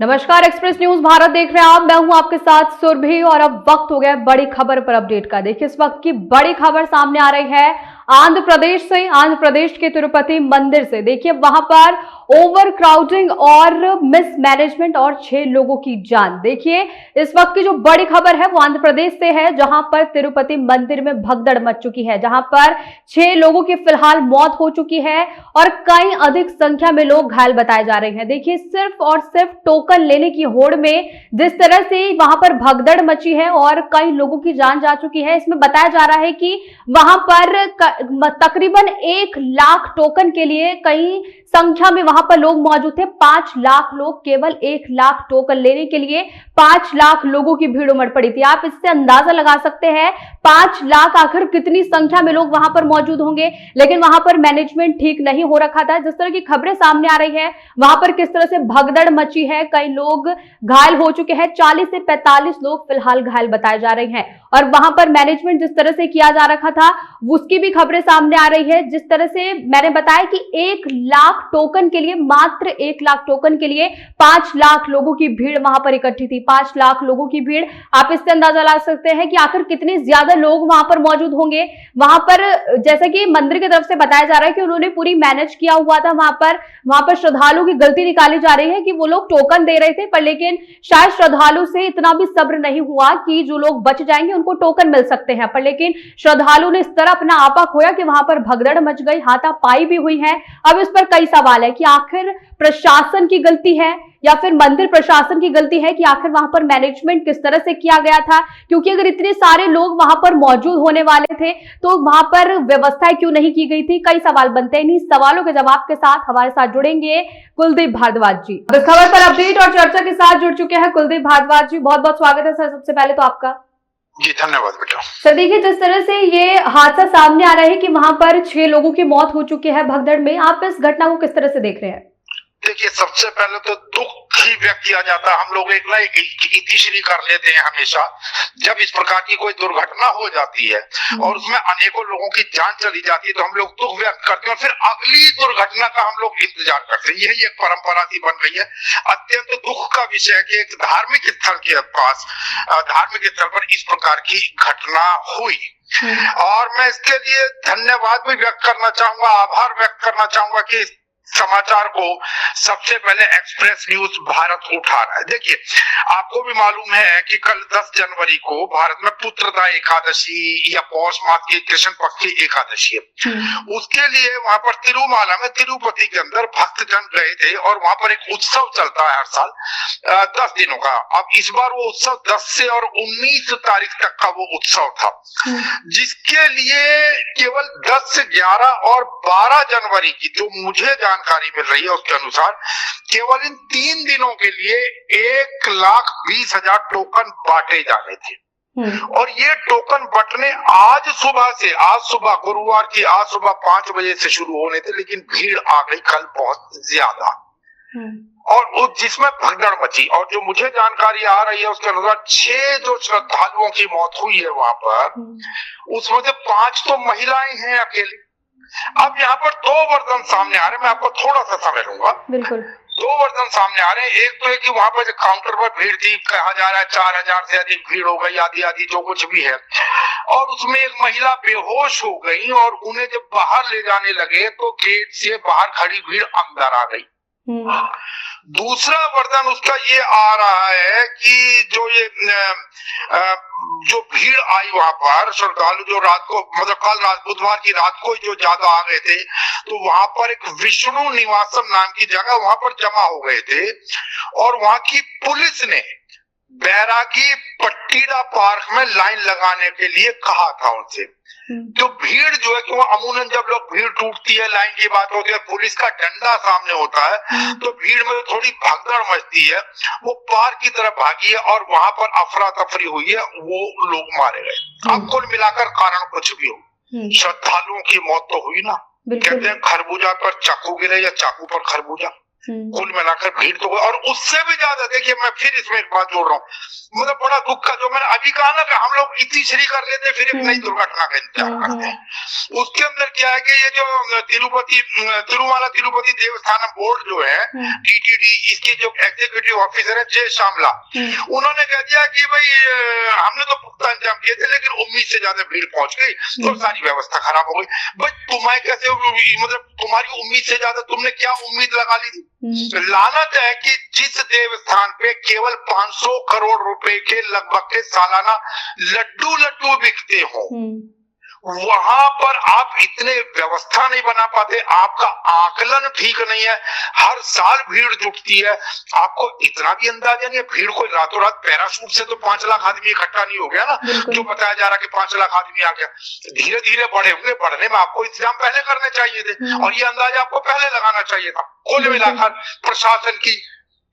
नमस्कार, express news Bharat देख रहे हैं आप। मैं हूं आपके साथ सुरभि और अब वक्त हो गया बड़ी खबर पर अपडेट का। देखिए, इस वक्त की बड़ी खबर सामने आ रही है आंध्र प्रदेश से, आंध्र प्रदेश के तिरुपति मंदिर से। देखिए, वहां पर ओवर क्राउडिंग और मिसमैनेजमेंट और 6 लोगों की जान। देखिए, इस वक्त की जो बड़ी खबर है वो आंध्र प्रदेश से है, जहां पर तिरुपति मंदिर में भगदड़ मच चुकी है, जहां पर 6 लोगों की फिलहाल मौत हो चुकी है और कई अधिक संख्या में लोग घायल बताए जा रहे हैं। देखिए, सिर्फ और सिर्फ टोकन लेने की होड़ में जिस तरह से वहां पर भगदड़ मची है और कई लोगों की जान जा चुकी है, इसमें बताया जा रहा है कि वहां पर तकरीबन 1 लाख टोकन के लिए कई संख्या में वहां पर लोग मौजूद थे। 5 लाख लोग, केवल 1 लाख टोकन लेने के लिए 5 लाख लोगों की भीड़ उमड़ पड़ी थी। आप इससे अंदाजा लगा सकते हैं 5 लाख आखिर कितनी संख्या में लोग वहां पर मौजूद होंगे। लेकिन वहां पर मैनेजमेंट ठीक नहीं हो रखा था। जिस तरह की खबरें सामने आ रही है, वहां पर किस तरह से भगदड़ मची है, कई लोग घायल हो चुके हैं। 40 से 45 लोग फिलहाल घायल बताए जा रहे हैं और वहां पर मैनेजमेंट जिस तरह से किया जा रखा था उसकी भी खबरें सामने आ रही है। जिस तरह से मैंने बताया कि 1 लाख टोकन के लिए, मात्र 1 लाख टोकन के लिए 5 लाख लोगों की भीड़ वहां पर इकट्ठी थी। 5 लाख लोगों की भीड़, आप इससे अंदाजा लगा सकते हैं कि आखिर कितने ज्यादा लोग वहां पर मौजूद होंगे। वहां पर जैसा कि मंदिर की तरफ से बताया जा रहा है कि उन्होंने पूरी मैनेज किया हुआ था। वहां पर श्रद्धालुओं की गलती निकाली जा रही है कि वो लोग टोकन दे रहे थे, पर लेकिन शायद श्रद्धालु से इतना भी सब्र नहीं हुआ कि जो लोग बच जाएंगे उनको टोकन मिल सकते हैं। पर लेकिन श्रद्धालु ने इस तरह अपना आपा खोया कि वहां पर भगदड़ मच गई, हाथापाई भी हुई है। अब इस पर कई सवाल है कि आखिर प्रशासन की गलती है या फिर मंदिर प्रशासन की गलती है कि आखिर वहां पर मैनेजमेंट किस तरह से किया गया था। क्योंकि अगर इतने सारे लोग वहां पर मौजूद होने वाले थे तो वहां पर व्यवस्थाएं क्यों नहीं की गई थी। कई सवाल बनते हैं। इन्हीं सवालों के जवाब के साथ हमारे साथ जुड़ेंगे कुलदीप भारद्वाज जी। इस खबर पर अपडेट और चर्चा के साथ जुड़ चुके हैं कुलदीप भारद्वाज जी। बहुत बहुत स्वागत है सर, सबसे पहले तो आपका। जी धन्यवाद बेटा। सर, देखिए, जिस तरह से ये हादसा सामने आ रहा है कि वहां पर 6 लोगों की मौत हो चुकी है भगदड़ में, आप इस घटना को किस तरह से देख रहे हैं? देखिए, सबसे पहले तो दुख ही व्यक्त किया जाता है। हम लोग एक इतिश्री कर लेते हैं हमेशा जब इस प्रकार की कोई दुर्घटना हो जाती है और उसमें अनेकों लोगों की जान चली जाती है, तो हम लोग दुख व्यक्त करते हैं और फिर अगली दुर्घटना का हम लोग इंतजार करते हैं। यही एक परंपरा सी बन गई है। अत्यंत दुख का विषय है कि एक धार्मिक स्थल के पास, धार्मिक स्थल पर इस प्रकार की घटना हुई और मैं इसके लिए धन्यवाद भी व्यक्त करना चाहूंगा, आभार व्यक्त करना चाहूंगा कि समाचार को सबसे पहले एक्सप्रेस न्यूज भारत उठा रहा है। देखिए, आपको भी मालूम है कि कल 10 जनवरी को भारत में पुत्रदा एकादशी या पौष मास की कृष्ण पक्ष की एकादशी है। उसके लिए वहां पर तिरुमाला में, तिरुपति के अंदर भक्तजन गए थे और वहां पर एक उत्सव चलता है हर साल 10 दिनों का। अब इस बार वो उत्सव 10 से और 19 तारीख तक का वो उत्सव था, जिसके लिए केवल 10, 11 और 12 जनवरी की जो मुझे जानकारी मिल रही है उसके अनुसार केवल इन 3 दिनों के लिए 1,20,000 टोकन बांटे जाने थे। और ये टोकन बंटने आज सुबह गुरुवार की आज सुबह 5 बजे से शुरू होने थे, लेकिन भीड़ आ गई कल बहुत ज्यादा और जिसमें भगदड़ मची। और जो मुझे जानकारी आ रही है उसके अनुसार 6 जो श्रद्धालुओं की मौत हुई है वहां पर, उसमें से 5 तो महिलाएं हैं अकेली। अब यहाँ पर 2 वर्जन सामने आ रहे हैं, मैं आपको थोड़ा सा समय लूंगा। बिल्कुल। 2 वर्जन सामने आ रहे हैं। एक तो है कि वहां पर काउंटर पर भीड़ थी, कहा जा रहा है 4000 से अधिक भीड़ हो गई, आदि जो कुछ भी है, और उसमें एक महिला बेहोश हो गई और उन्हें जब बाहर ले जाने लगे तो गेट से बाहर खड़ी भीड़ अंदर आ गई। दूसरा वर्जन उसका ये आ रहा है कि जो भीड़ आई वहां पर श्रद्धालु, जो रात को, मतलब कल रात, बुधवार की रात को जो ज्यादा आ गए थे, तो वहां पर एक विष्णु निवासम नाम की जगह वहां पर जमा हो गए थे और वहां की पुलिस ने बैरागी पट्टीदा पार्क में लाइन लगाने के लिए कहा था उनसे। जो भीड़ जो है कि वो अमूमन जब लोग भीड़ टूटती है, लाइन की बात होती है, पुलिस का डंडा सामने होता है, तो भीड़ में थोड़ी भगदड़ मचती है। वो पार्क की तरफ भागी है और वहां पर अफरा तफरी हुई है, वो लोग मारे गए। अब कुल मिलाकर कारण कुछ भी हो, श्रद्धालुओं की मौत तो हुई ना। कहते हैं खरबूजा पर चाकू गिरे या चाकू पर खरबूजा, कुल मिलाकर भीड़ तो। और उससे भी ज्यादा देखिए, मैं फिर इसमें एक बात जोड़ रहा हूँ, मतलब बड़ा दुख का, जो मैंने अभी कहा ना कि हम लोग इतनी श्री कर लेते फिर एक नई दुर्घटना का इंतजार करते हैं। उसके अंदर क्या है कि ये जो तिरुमला तिरुपति देवस्थानम बोर्ड जो है टीटीडी, इसके जो एग्जीक्यूटिव ऑफिसर है जय श्यामला, उन्होंने कह दिया कि भाई हमने तो पुख्ता इंतजाम किए थे लेकिन उम्मीद से ज्यादा भीड़ पहुंच गई तो सारी व्यवस्था खराब हो गई। भाई तुम्हारी कैसे, मतलब तुम्हारी उम्मीद से ज्यादा तुमने क्या उम्मीद लगा ली थी? लानत है कि जिस देवस्थान पे केवल 500 करोड़ रुपए के लगभग के सालाना लड्डू बिकते हो, वहां पर आप इतने व्यवस्था नहीं बना पाते, आपका आकलन ठीक नहीं है, हर साल भीड़ जुटती है, आपको इतना भी अंदाजा नहीं है। भीड़ कोई रातों रात पैराशूट से तो 5 लाख आदमी इकट्ठा नहीं हो गया ना, जो बताया जा रहा कि 5 लाख आदमी आ गया। धीरे धीरे बढ़े हुए, बढ़ने में आपको इंतजाम पहले करने चाहिए थे और ये अंदाजा आपको पहले लगाना चाहिए था। कुल मिलाकर प्रशासन की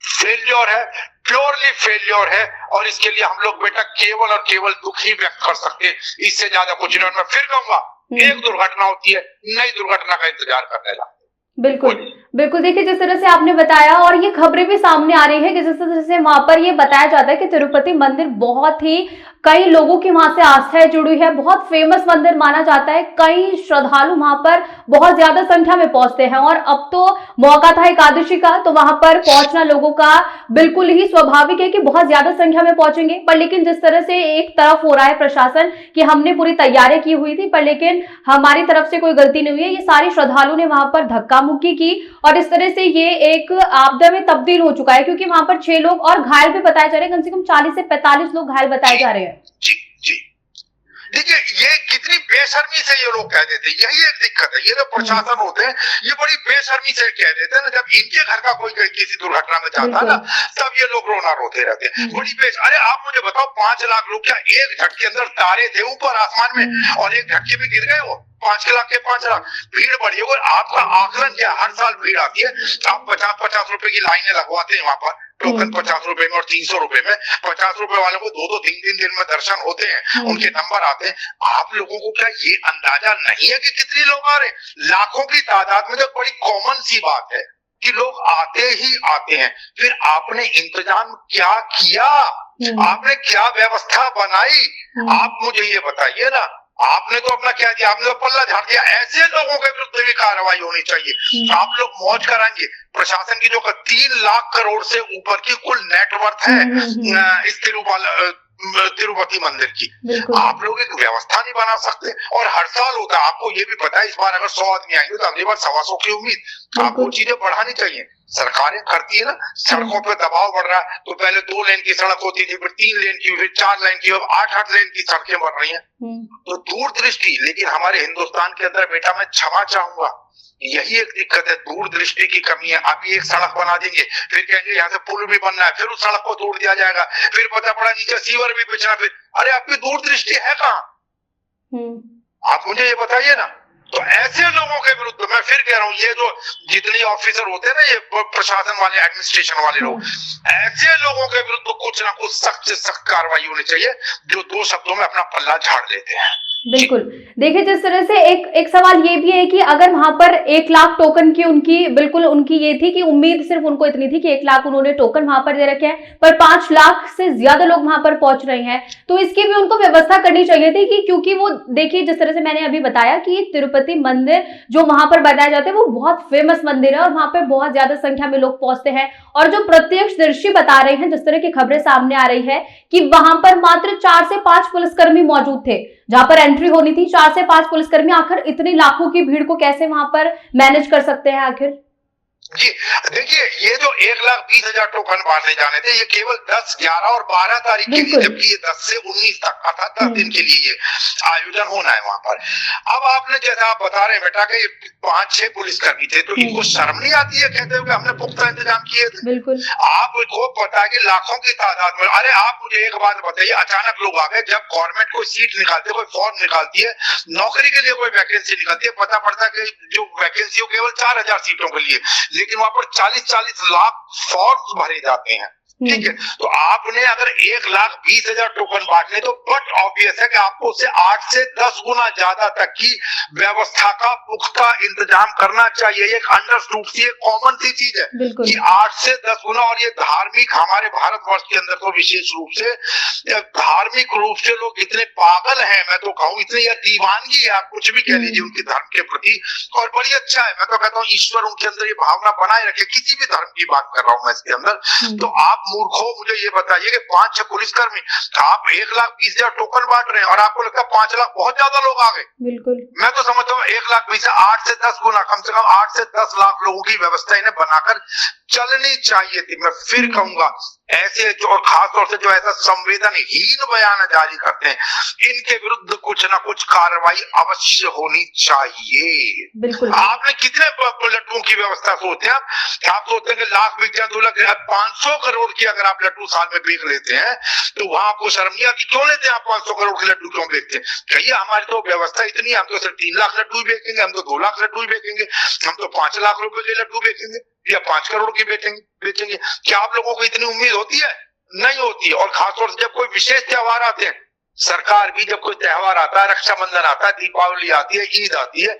फेल्योर है, प्योरली फेल्योर है, और इसके लिए हम लोग बेटा केवल और केवल दुख ही व्यक्त कर सकते हैं, इससे ज्यादा कुछ नहीं। मैं फिर कहूंगा, एक दुर्घटना होती है, नई दुर्घटना का इंतजार करने लगा। बिल्कुल बिल्कुल, देखिए जिस तरह से आपने बताया और ये खबरें भी सामने आ रही है कि जिस तरह से वहां पर ये बताया जाता है कि तिरुपति मंदिर बहुत ही कई लोगों की वहां से आस्थाएं जुड़ी है, बहुत फेमस मंदिर माना जाता है, कई श्रद्धालु वहां पर बहुत ज्यादा संख्या में पहुंचते हैं और अब तो मौका था एकादशी का, तो वहां पर पहुंचना लोगों का बिल्कुल ही स्वाभाविक है कि बहुत ज्यादा संख्या में पहुंचेंगे। पर लेकिन जिस तरह से एक तरफ हो रहा है प्रशासन कि हमने पूरी तैयारी की हुई थी पर लेकिन हमारी तरफ से कोई गलती नहीं हुई है, ये सारी श्रद्धालु ने वहां पर धक्का मुक्की की और इस तरह से ये एक आपदा में तब्दील हो चुका है, क्योंकि वहां पर 6 लोग और घायल भी बताए जा रहे हैं, कम से कम 40 से 45 लोग घायल बताए जा रहे हैं। जी जी, देखिए ये कितनी बेशर्मी से ये लोग कह देते हैं, यही एक दिक्कत है। ये जो प्रशासन होते हैं ये बड़ी बेशर्मी से कह देते हैं ना, जब इनके घर का कोई किसी दुर्घटना में जाता है ना तब ये लोग रोना रोते रहते हैं। बड़ी अरे आप मुझे बताओ, 5 लाख लोग क्या एक झटके अंदर तारे थे ऊपर आसमान में और एक झटके में गिर गए? वो 5 लाख के 5 लाख, भीड़ बढ़ी है। आपका आकलन क्या, हर साल भीड़ आती है, आप 50-50 रुपए की लाइनें लगवाते हैं वहां पर, टोकन 50 रुपए में और 300 रुपए में, 50 रुपए वालों को 2-3 दिन में दर्शन होते हैं, उनके नंबर आते हैं। आप लोगों को क्या ये अंदाजा नहीं है कि कितने लोग आ रहे हैं? लाखों की तादाद में। तो बड़ी कॉमन सी बात है कि लोग आते ही आते हैं। फिर आपने इंतजाम क्या किया, आपने क्या व्यवस्था बनाई, आप मुझे ये बताइए ना। आपने तो अपना क्या दिया, आपने तो पल्ला झाड़ दिया। ऐसे लोगों के विरुद्ध भी कार्रवाई होनी चाहिए। आप लोग मौज कराएंगे। प्रशासन की जो 3 लाख करोड़ से ऊपर की कुल नेटवर्थ है इस तिरुपति मंदिर की, आप लोग एक व्यवस्था नहीं बना सकते। और हर साल होता है, आपको ये भी पता है, इस बार अगर 100 आदमी आएंगे तो अगली बार 125 की उम्मीद। आपको चीजें बढ़ानी चाहिए, सरकारें करती है ना। सड़कों पे दबाव बढ़ रहा है, तो पहले 2 लेन की सड़क होती थी, फिर 3 लेन की, फिर 4 लेन की, अब 8-8 लेन की सड़कें बन रही हैं। तो दूरदृष्टि, लेकिन हमारे हिंदुस्तान के अंदर बेटा मैं क्षमा चाहूंगा, यही एक दिक्कत है, दूरदृष्टि की कमी है। अभी एक सड़क बना देंगे, फिर कहेंगे यहाँ से पुल भी बनना है, फिर उस सड़क को तोड़ दिया जाएगा, फिर पता पड़ा नीचे सीवर भी बिछना। फिर अरे आपकी दूरदृष्टि है कहाँ? आप मुझे ये बताइए ना। तो ऐसे लोगों के विरुद्ध मैं फिर कह रहा हूँ, ये जो जितने ऑफिसर होते हैं ना, ये प्रशासन वाले, एडमिनिस्ट्रेशन वाले लोग, ऐसे लोगों के विरुद्ध कुछ ना कुछ सख्त से सख्त कार्रवाई होनी चाहिए, जो 2 शब्दों में अपना पल्ला झाड़ लेते हैं। बिल्कुल, देखिए जिस तरह से एक सवाल ये भी है कि अगर वहां पर 1 लाख टोकन की उनकी ये थी कि उम्मीद सिर्फ उनको इतनी थी कि 1 लाख उन्होंने टोकन वहां पर दे रखे हैं, पर 5 लाख से ज्यादा लोग वहां पर पहुंच रहे हैं, तो इसकी भी उनको व्यवस्था करनी चाहिए थी कि क्योंकि वो देखिए जिस तरह से मैंने अभी बताया कि तिरुपति मंदिर जो वहां पर बताया जाता है वो बहुत फेमस मंदिर है और वहां पर बहुत ज्यादा संख्या में लोग पहुंचते हैं। और जो प्रत्यक्षदर्शी बता रहे हैं, जिस तरह की खबरें सामने आ रही है कि वहां पर मात्र 4 से 5 पुलिसकर्मी मौजूद थे जहां पर एंट्री होनी थी। 4 से 5 पुलिसकर्मी आखिर इतनी लाखों की भीड़ को कैसे वहां पर मैनेज कर सकते हैं आखिर? जी देखिए, ये जो 1,20,000 टोकन बांटे जाने थे, ये केवल 10, 11 और 12 तारीख के लिए, जबकि ये 10 से 19 तक का था। 10 दिन के लिए ये आयोजन होना है वहां पर। अब आपने जैसा आप बता रहे हैं बेटा कि 5-6 पुलिसकर्मी थे, तो इनको शर्म नहीं आती है कहते हुए हमने पुख्ता इंतजाम किए थे? बिल्कुल, आपको पता है कि लाखों की तादाद में। अरे आप मुझे एक बात बताइए, अचानक लोग आ गए, जब गवर्नमेंट कोई सीट निकालती है, कोई फॉर्म निकालती है, नौकरी के लिए कोई वैकेंसी निकलती है, पता पड़ता है कि जो वैकेंसी हो केवल 4,000 सीटों के लिए, लेकिन वहां पर 40-40 लाख फॉर्म भरे जाते हैं। ठीक है, तो आपने अगर 1,20,000 टोकन बांटने तो बट ऑब्वियस है कि आपको उससे 8 से 10 गुना ज्यादा तक की व्यवस्था का पुख्ता इंतजाम करना चाहिए। ये एक अंडरस्टूड सी कॉमन सी चीज है कि 8 से 10 गुना। और ये धार्मिक हमारे भारतवर्ष के अंदर तो विशेष रूप से धार्मिक रूप से लोग इतने पागल हैं, मैं तो कहूँ इतनी दीवानगी है, आप कुछ भी कह लीजिए उनके धर्म के प्रति। और बड़ी अच्छा है, मैं तो कहता हूँ ईश्वर उनके अंदर ये भावना बनाए रखे, किसी भी धर्म की बात कर रहा हूँ मैं इसके अंदर। तो आप मूर्खों, मुझे ये बताइए कि 5-6 पुलिसकर्मी, आप 1,20,000 टोकन बांट रहे हैं और आपको लगता है 5 लाख बहुत ज्यादा लोग आ गए। बिल्कुल, मैं तो समझता हूँ 1,20,000 8 से 10 गुना, कम से कम 8 से 10 लाख लोगों की व्यवस्था इन्हें बनाकर चलनी चाहिए थी। मैं फिर कहूंगा ऐसे जो, और खासतौर से जो ऐसा संवेदनहीन बयान जारी करते हैं, इनके विरुद्ध कुछ ना कुछ कार्रवाई अवश्य होनी चाहिए। बिल्कुल। आपने कितने लड्डुओं की व्यवस्था सोचते हैं? आप सोचते हैं कि लाख बिक जाए, 2 लाख, 500 करोड़ की अगर आप लड्डू साल में बेच लेते हैं तो वहां आपको शर्म नहीं आती? क्यों लेते हैं आप 500 करोड़ के लड्डू क्यों बेचते हैं? कहिए हमारी तो व्यवस्था इतनी है, हम तो सिर्फ 3 लाख लड्डू ही बेचेंगे, हम तो 2 लाख लड्डू ही बेचेंगे, हम तो 5 लाख रुपए के लड्डू बेचेंगे या 5 करोड़ की बेचेंगे। क्या आप लोगों को इतनी उम्मीद होती है? नहीं होती है। और खासतौर से जब कोई विशेष त्योहार आते हैं, सरकार भी जब कोई त्योहार आता है, रक्षाबंधन आता है, दीपावली आती है, ईद आती है,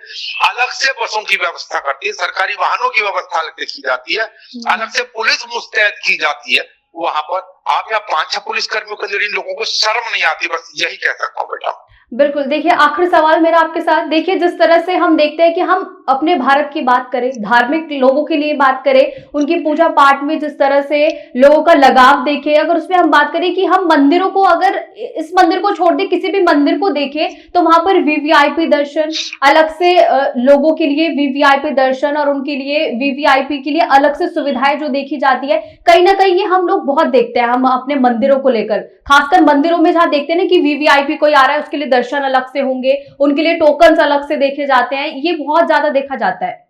अलग से बसों की व्यवस्था करती है, सरकारी वाहनों की व्यवस्था अलग से की जाती है, अलग से पुलिस मुस्तैद की जाती है वहां पर। आप यहाँ 5-6 पुलिसकर्मियों के अंदर इन लोगों को शर्म नहीं आती, बस यही कह सकता हूँ बेटा। बिल्कुल। देखिए, आखिरी सवाल मेरा आपके साथ, देखिए जिस तरह से हम देखते हैं कि हम अपने भारत की बात करें, धार्मिक लोगों के लिए बात करें, उनकी पूजा पाठ में जिस तरह से लोगों का लगाव देखें, अगर उसमें हम बात करें कि हम मंदिरों को, अगर इस मंदिर को छोड़ दे किसी भी मंदिर को देखें तो वहां पर वीवीआईपी दर्शन अलग से, लोगों के लिए वीवीआईपी दर्शन और उनके लिए वीवीआईपी के लिए अलग से सुविधाएं जो देखी जाती है, कहीं ना कहीं ये हम लोग बहुत देखते हैं। हम अपने मंदिरों को लेकर, खासकर मंदिरों में जहां देखते हैं ना कि वीवीआईपी कोई आ रहा है, उसके लिए दर्शन अलग से होंगे, उनके लिए टोकन्स अलग से देखे जाते हैं, ये बहुत ज्यादा देखा जाता है।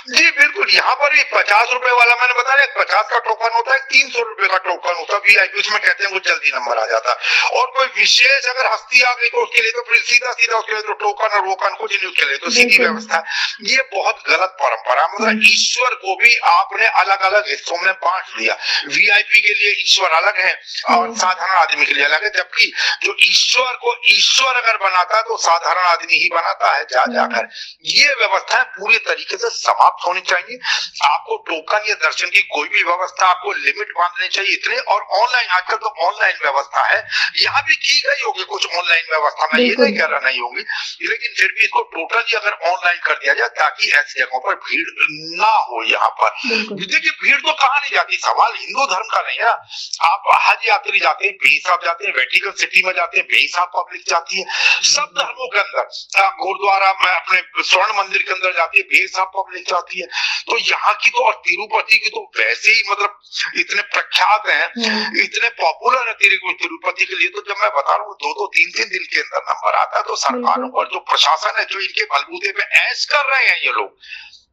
जी बिल्कुल, यहाँ पर भी 50 रुपए वाला, मैंने बताया 50 का टोकन होता है, 300 रुपए का टोकन होता है वीआईपी, उसमें कहते हैं वो जल्दी नंबर आ जाता है। और कोई विशेष अगर हस्ती आ गई तो उसके लिए तो फिर सीधा उसके लिए तो टोकन और वोकन कुछ नहीं, उसके लिए तो सीधी व्यवस्था। ये बहुत गलत परंपरा, मतलब ईश्वर को भी आपने अलग अलग हिस्सों में बांट दिया। वीआईपी के लिए ईश्वर अलग है और साधारण आदमी के लिए अलग है, जबकि जो ईश्वर को ईश्वर अगर बनाता है तो साधारण आदमी ही बनाता है जाकर। ये व्यवस्था पूरी तरीके से समाप्त होनी चाहिए। आपको टोकन या दर्शन की कोई भी व्यवस्था, आपको लिमिट बांधनी चाहिए इतने। और ऑनलाइन, आजकल तो ऑनलाइन व्यवस्था है, यहाँ भी की गई होगी कुछ ऑनलाइन व्यवस्था, मैं ये नहीं कह रहा नहीं होगी, लेकिन फिर भी इसको टोटली अगर ऑनलाइन कर दिया जाए ताकि ऐसी जगहों पर भीड़ ना हो। यहाँ पर देखिए भीड़ तो कहाँ नहीं जाती, सवाल हिंदू धर्म का नहीं है। आप हज यात्री जाते हैं बेहिसाब जाते हैं, वेटिकन सिटी में जाते हैं बेहिसाब पब्लिक जाती है, सब धर्मों के अंदर गुरुद्वारा में अपने स्वर्ण मंदिर के अंदर जाती है बेहिसाब पब्लिक जाती है। तो यहाँ की तो, और तिरुपति की तो वैसे ही मतलब इतने प्रख्यात हैं, इतने पॉपुलर है तिरुपति के लिए। तो जब मैं बता रहा हूँ 2-2, 3-3 दिन के अंदर नंबर आता है, तो सरकारों पर जो प्रशासन है, जो इनके बलबूते पे ऐश कर रहे हैं ये लोग,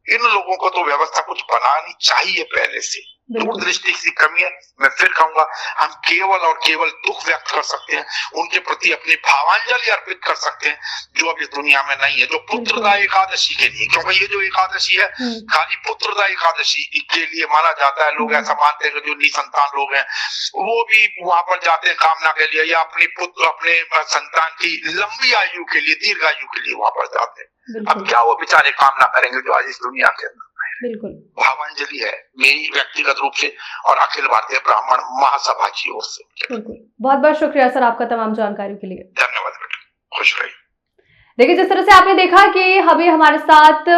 इन लोगों को तो व्यवस्था कुछ बनानी चाहिए पहले से। दूरदृष्टि की कमी है। मैं फिर कहूंगा हम केवल और केवल दुख व्यक्त कर सकते हैं, उनके प्रति अपनी भावांजलि अर्पित कर सकते हैं जो अब इस दुनिया में नहीं है। जो पुत्रदा एकादशी के लिए, क्योंकि ये जो एकादशी है खाली पुत्रदा एकादशी के लिए माना जाता है। लोग ऐसा मानते हैं कि जो निसंतान लोग हैं वो भी वहां पर जाते हैं कामना के लिए, या अपनी पुत्र, अपने संतान की लंबी आयु के लिए, दीर्घ आयु के लिए वहां पर जाते हैं। अब क्या वो बेचारे कामना करेंगे जो आज इस दुनिया के अंदर? बिल्कुल भावांजलि है मेरी व्यक्तिगत रूप से और अखिल भारतीय ब्राह्मण महासभा की ओर से। बिल्कुल, बहुत बहुत शुक्रिया सर आपका तमाम जानकारी के लिए। धन्यवाद बेटा, खुश रहिए। देखिए, जिस तरह से आपने देखा कि अभी हमारे साथ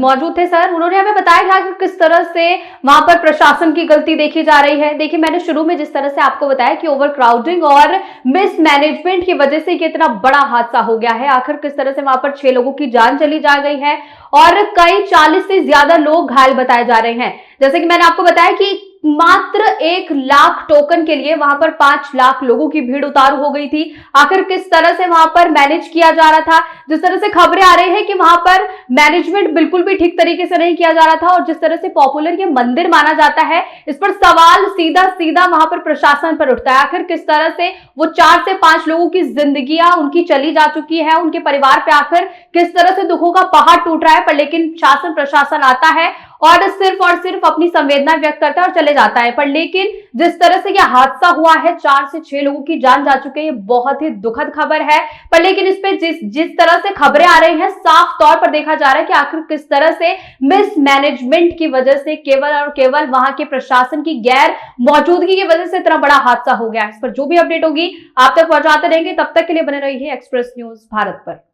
मौजूद थे सर, उन्होंने हमें बताया था कि किस तरह से वहां पर प्रशासन की गलती देखी जा रही है। देखिए, मैंने शुरू में जिस तरह से आपको बताया कि ओवर क्राउडिंग और मिसमैनेजमेंट की वजह से ये इतना बड़ा हादसा हो गया है। आखिर किस तरह से वहां पर 6 लोगों की जान चली जा गई है और कई 40 से ज्यादा लोग घायल बताए जा रहे हैं। जैसे कि मैंने आपको बताया कि मात्र 1 लाख टोकन के लिए वहां पर 5 लाख लोगों की भीड़ उतारू हो गई थी। आखिर किस तरह से वहां पर मैनेज किया जा रहा था, जिस तरह से खबरें आ रही है कि वहां पर मैनेजमेंट बिल्कुल भी ठीक तरीके से नहीं किया जा रहा था, और जिस तरह से पॉपुलर ये मंदिर माना जाता है, इस पर सवाल सीधा सीधा वहां पर प्रशासन पर उठता है। आखिर किस तरह से वो 4 से 5 लोगों की जिंदगियां उनकी चली जा चुकी है, उनके परिवार पे आखिर किस तरह से दुखों का पहाड़ टूट रहा है, पर लेकिन शासन प्रशासन आता है और सिर्फ अपनी संवेदना व्यक्त करता है और चले जाता है। पर लेकिन जिस तरह से यह हादसा हुआ है, 4 से 6 लोगों की जान जा चुकी है, ये बहुत ही दुखद खबर है। पर लेकिन इस पे जिस तरह से खबरें आ रही हैं, साफ तौर पर देखा जा रहा है कि आखिर किस तरह से मिसमैनेजमेंट की वजह से, केवल और केवल वहां के प्रशासन की गैर मौजूदगी की वजह से इतना बड़ा हादसा हो गया। इस पर जो भी अपडेट होगी आप तक पहुंचाते रहेंगे। तब तक के लिए बने रहिए एक्सप्रेस न्यूज भारत पर।